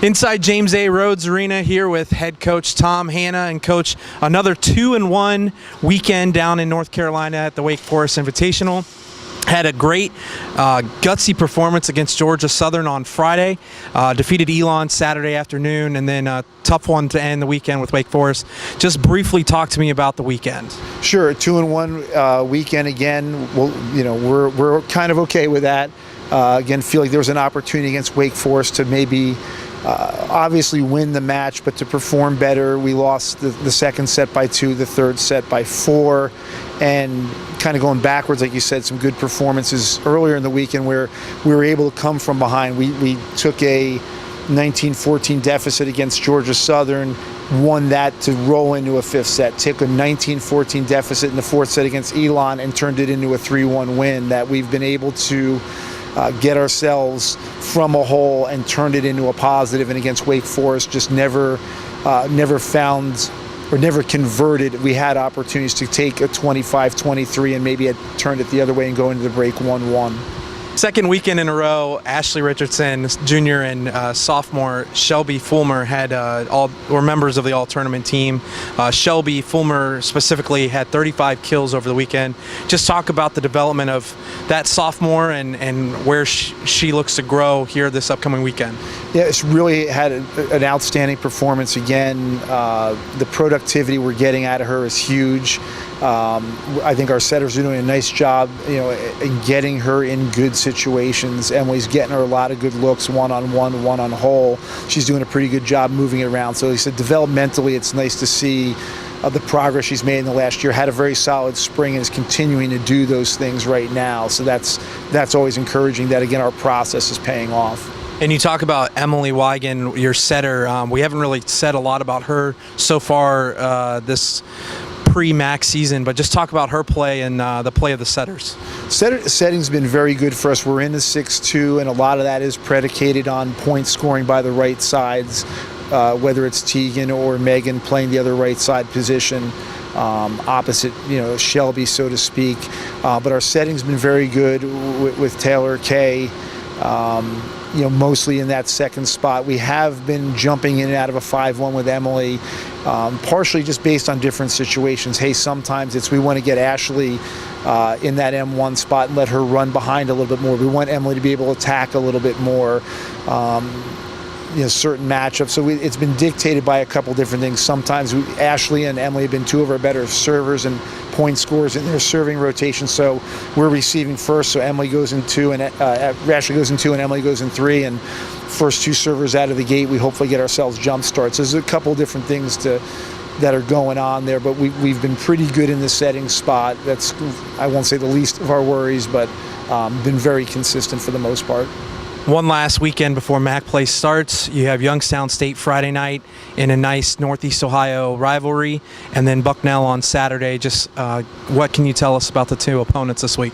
Inside James A. Rhodes Arena here with head coach Tom Hanna and coach another 2-1 weekend down in North Carolina at the Wake Forest Invitational. Had a great gutsy performance against Georgia Southern on Friday, defeated Elon Saturday afternoon, and then a tough one to end the weekend with Wake Forest. Just briefly talk to me about the weekend. Sure, 2-1 weekend again. Well, we're kind of okay with that. Again, feel like there was an opportunity against Wake Forest to maybe obviously win the match, but to perform better. We lost the second set by 2, the third set by 4, and kind of going backwards, like you said, some good performances earlier in the weekend where we were able to come from behind. We took a 19-14 deficit against Georgia Southern, won that to roll into a 5th set, took a 19-14 deficit in the 4th set against Elon and turned it into a 3-1 win. That we've been able to get ourselves from a hole and turned it into a positive, and against Wake Forest just never found or never converted. We had opportunities to take a 25-23 and maybe had turned it the other way and go into the break 1-1. Second weekend in a row, Ashley Richardson, junior, and sophomore Shelby Fullmer had were members of the all-tournament team. Shelby Fullmer specifically had 35 kills over the weekend. Just talk about the development of that sophomore and where she looks to grow here this upcoming weekend. Yeah, it's really had an outstanding performance again. The productivity we're getting out of her is huge. I think our setters are doing a nice job, in getting her in good situations. Emily's getting her a lot of good looks, one-on-one, one-on-hole. She's doing a pretty good job moving it around. So he said developmentally, it's nice to see the progress she's made in the last year. Had a very solid spring and is continuing to do those things right now. So that's always encouraging that, again, our process is paying off. And you talk about Emily Wigan, your setter. We haven't really said a lot about her so far this pre-MAC season, but just talk about her play and the play of the setters. Setting's been very good for us. We're in the 6-2, and a lot of that is predicated on point scoring by the right sides, whether it's Tegan or Megan playing the other right side position, opposite, Shelby, so to speak. But our setting's been very good with Taylor Kay. Mostly in that second spot. We have been jumping in and out of a 5-1 with Emily, partially just based on different situations. Hey, sometimes it's we want to get Ashley in that M1 spot and let her run behind a little bit more. We want Emily to be able to attack a little bit more. Certain matchups. So it's been dictated by a couple different things. Sometimes Ashley and Emily have been two of our better servers and point scorers in their serving rotation. So we're receiving first. So Emily goes in 2, and Ashley goes in 2, and Emily goes in 3. And first 2 servers out of the gate, we hopefully get ourselves jump starts. There's a couple different things that are going on there, but we've been pretty good in the setting spot. That's, I won't say the least of our worries, but been very consistent for the most part. One last weekend before MAC play starts, you have Youngstown State Friday night in a nice Northeast Ohio rivalry, and then Bucknell on Saturday. Just what can you tell us about the 2 opponents this week?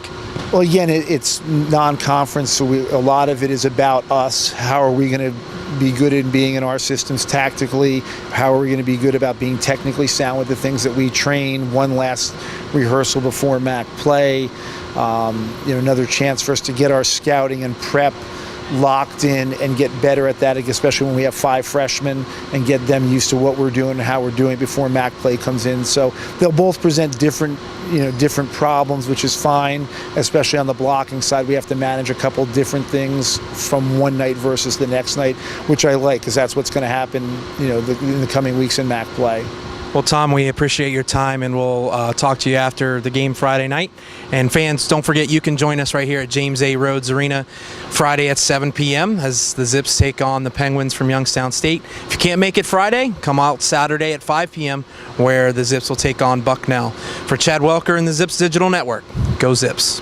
Well, again, it's non-conference, so a lot of it is about us. How are we going to be good in being in our systems tactically? How are we going to be good about being technically sound with the things that we train? One last rehearsal before MAC play. Another chance for us to get our scouting and prep locked in and get better at that, especially when we have 5 freshmen, and get them used to what we're doing and how we're doing it before MAC play comes in. So they'll both present different problems, which is fine, especially on the blocking side. We have to manage a couple different things from one night versus the next night, which I like, because that's what's going to happen, in the coming weeks in MAC play. Well, Tom, we appreciate your time, and we'll talk to you after the game Friday night. And fans, don't forget you can join us right here at James A. Rhodes Arena Friday at 7 p.m. as the Zips take on the Penguins from Youngstown State. If you can't make it Friday, come out Saturday at 5 p.m. where the Zips will take on Bucknell. For Chad Welker and the Zips Digital Network, go Zips.